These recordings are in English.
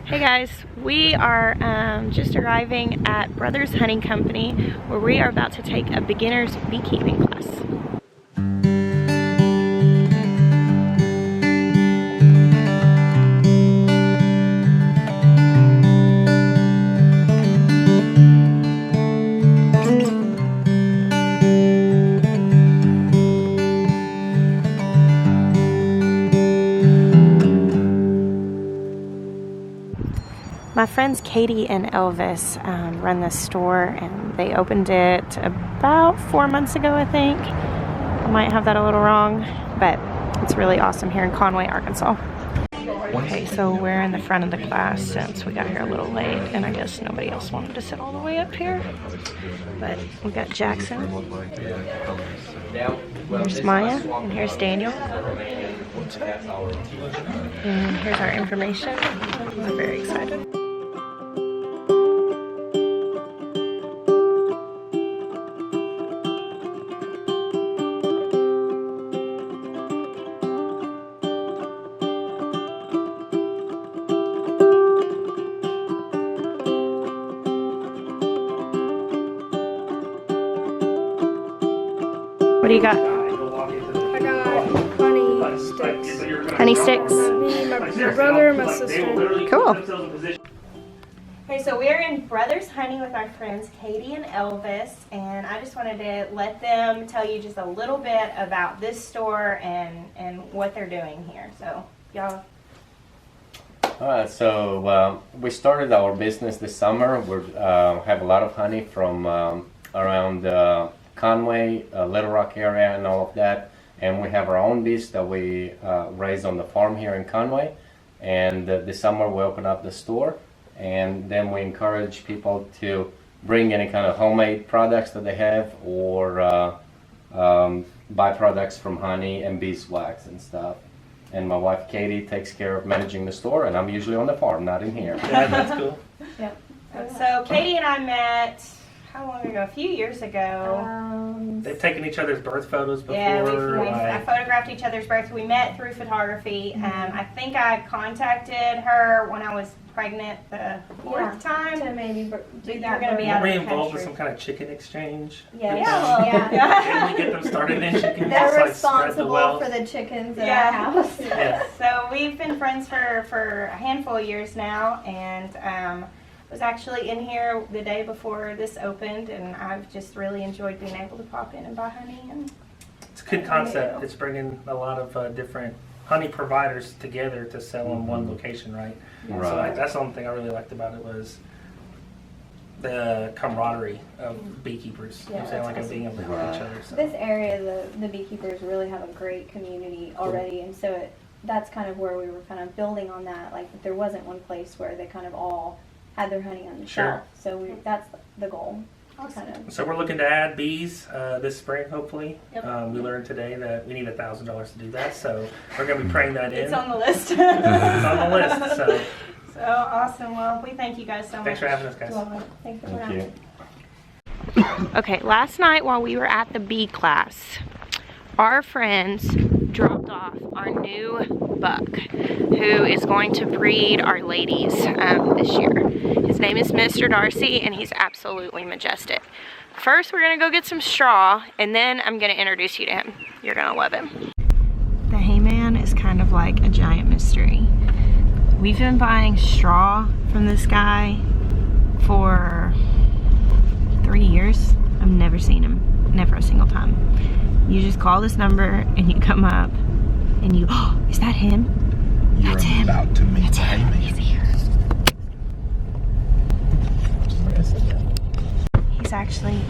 Hey guys, we are just arriving at Brothers Honey Company where we are about to take a beginner's beekeeping class. My friends Katie and Elvis run this store, and they opened it about 4 months ago, I think. I might have that a little wrong, but it's really awesome here in Conway, Arkansas. Okay, so we're in the front of the class since we got here a little late, and I guess nobody else wanted to sit all the way up here. But we got Jackson, here's Maya, and here's Daniel. And here's our information. We're very excited. What do you got? I got honey sticks. Honey sticks? Me, my brother, and my sister. Cool. Okay, so we're in Brothers Honey with our friends Katie and Elvis, and I just wanted to let them tell you just a little bit about this store and what they're doing here. So, y'all. Alright, so we started our business this summer. We have a lot of honey from around Conway, Little Rock area and all of that, and we have our own bees that we raise on the farm here in Conway. And this summer we open up the store, and then we encourage people to bring any kind of homemade products that they have, or byproducts from honey and beeswax and stuff. And my wife Katie takes care of managing the store, and I'm usually on the farm, not in here. Yeah, that's cool. Yep. So Katie and I met, how long ago? A few years ago. They've taken each other's birth photos before. Yeah, I like, photographed each other's birth. We met through photography. I think I contacted her when I was pregnant the fourth time. To maybe do You're that. gonna be were out we of the involved with country. some kind of chicken exchange? Yeah, with yeah, them? yeah. Didn't we get them started in chicken? They're Just, like, spread the responsible wealth? for the chickens at Yeah. our house. Yeah. So we've been friends for a handful of years now, and was actually in here the day before this opened, and I've just really enjoyed being able to pop in and buy honey. And It's a good concept. It's bringing a lot of different honey providers together to sell on one location, right? Right. So that's the only thing I really liked about it was the camaraderie of beekeepers. You know what I'm saying? Like that's being able to help each other. So. This area, the beekeepers really have a great community already, and so that's kind of where we were kind of building on that. Like, there wasn't one place where they kind of all had their honey on the Sure. shelf. So that's the goal. Awesome. Kind of. So we're looking to add bees this spring, hopefully. Yep. We learned today that we need $1,000 to do that, so we're going to be praying that in. it's on the list. It's on the list. So So awesome. Well, we thank you guys so much. thanks for having us, guys. Thanks for Thank you. Okay, last night while we were at the bee class, our friends dropped off our new buck who is going to breed our ladies this year. His name is Mr. Darcy, and he's absolutely majestic. First, we're gonna go get some straw, and then I'm gonna introduce you to him. You're gonna love him. The hayman is kind of like a giant mystery. We've been buying straw from this guy for 3 years. I've never seen him, never a single time. You just call this number and you come up and you, oh, is that him? That's him. About to meet That's him. He's here.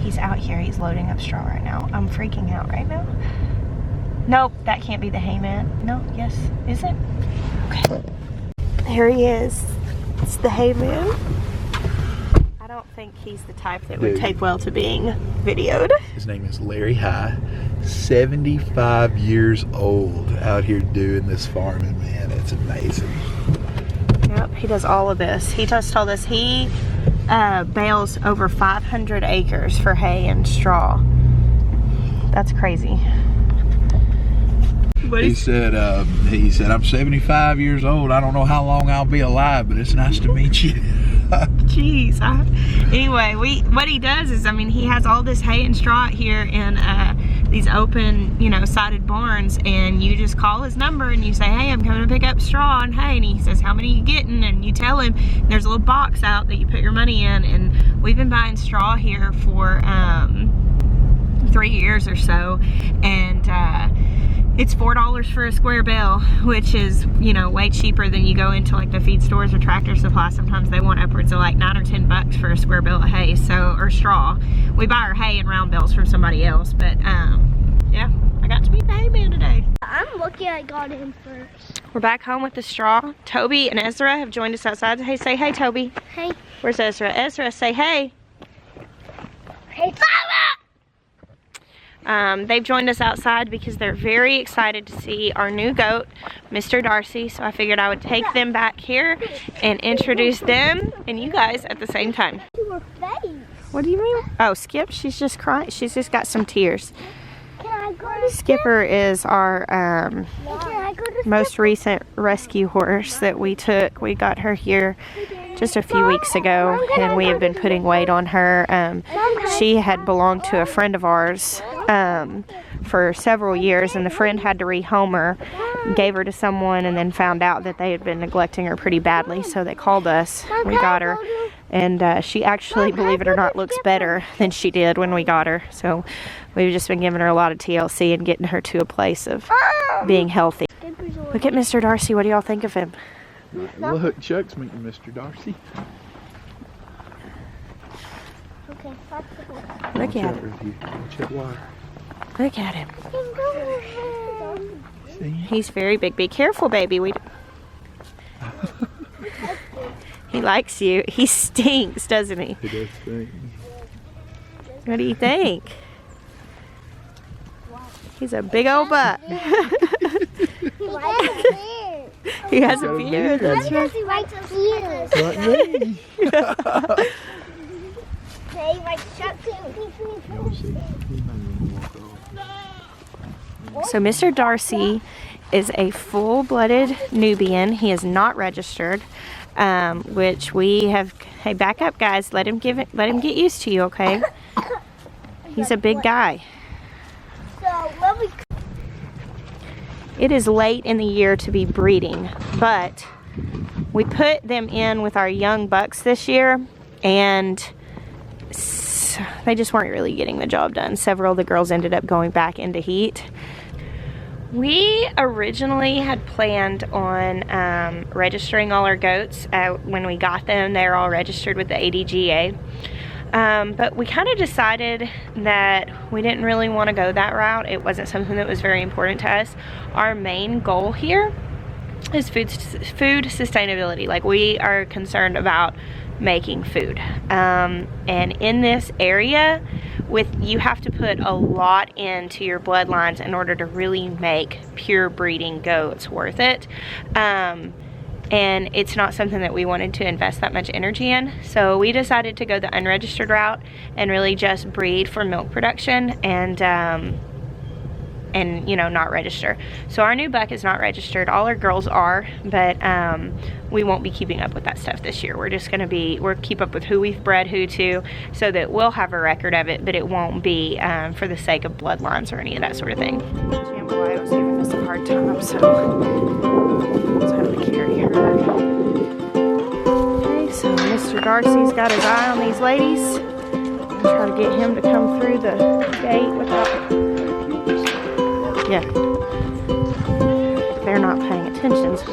He's out here. He's loading up straw right now. I'm freaking out right now. Nope, that can't be the hayman. No, yes, is it? Okay. There he is. It's the hayman. I don't think he's the type that would take well to being videoed. His name is Larry High, 75 years old, out here doing this farming, man. It's amazing. Yep, he does all of this. He just told us he bales over 500 acres for hay and straw. That's crazy. He said, I'm 75 years old. I don't know how long I'll be alive, but it's nice to meet you. Jeez. Anyway, what he does is, I mean, he has all this hay and straw out here in these open, you know, sided barns, and you just call his number and you say, hey, I'm coming to pick up straw and hay, and he says, how many are you getting? And you tell him. There's a little box out that you put your money in, and we've been buying straw here for 3 years or so, and it's $4 for a square bale, which is, you know, way cheaper than you go into like the feed stores or Tractor Supply. Sometimes they want upwards of like 9 or 10 bucks for a square bale of hay, or straw. We buy our hay in round bales from somebody else, but yeah, I got to meet the hay man today. I'm lucky I got in first. We're back home with the straw. Toby and Ezra have joined us outside. Hey, say hey, Toby. Hey. Where's Ezra? Ezra, say hey. Hey, they've joined us outside because they're very excited to see our new goat, Mr. Darcy. So I figured I would take them back here and introduce them and you guys at the same time. Your face. What do you mean? Oh, Skip, she's just crying. She's just got some tears. Can I go to Skipper is our Can I go to most recent rescue horse that we took. We got her here just a few weeks ago, and we have been putting weight on her. She had belonged to a friend of ours for several years, and the friend had to rehome her, gave her to someone, and then found out that they had been neglecting her pretty badly, so they called us. We got her, and she actually, believe it or not, looks better than she did when we got her. So we've just been giving her a lot of TLC and getting her to a place of being healthy. Look at Mr. Darcy. What do y'all think of him? Look, Chuck's meeting Mr. Darcy. Okay, Look at him. Look at him. See? He's very big. Be careful, baby. He likes you. He stinks, doesn't he? He does stink. What do you think? He's a big old butt. He has a beard. That's right. He likes his ears. Like me. He likes Chuck too. So Mr. Darcy is a full-blooded Nubian. He is not registered, which we have. Hey, back up, guys. Let him get used to you, okay? He's a big guy. So when we It is late in the year to be breeding, but we put them in with our young bucks this year, and they just weren't really getting the job done. Several of the girls ended up going back into heat. We originally had planned on registering all our goats when we got them. They're all registered with the ADGA. But we kind of decided that we didn't really want to go that route. It wasn't something that was very important to us. Our main goal here is food sustainability. Like, we are concerned about making food. And in this area, you have to put a lot into your bloodlines in order to really make pure breeding goats worth it. And it's not something that we wanted to invest that much energy in. So we decided to go the unregistered route and really just breed for milk production and you know, not register. So our new buck is not registered. All our girls are, but we won't be keeping up with that stuff this year. We're just gonna we'll keep up with who we've bred who to, so that we'll have a record of it, but it won't be for the sake of bloodlines or any of that sort of thing. Jambalaya was giving us a hard time, so I'm gonna carry her. Okay, so Mr. Darcy's got his eye on these ladies. Try to get him to come through the gate without. Yeah. They're not paying attention. So.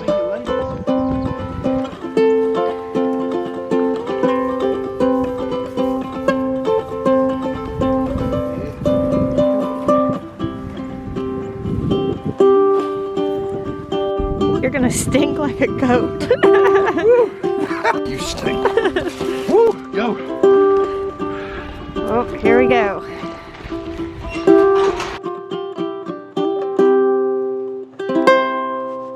You're gonna stink like a goat. You stink. Woo, go. Oh, here we go.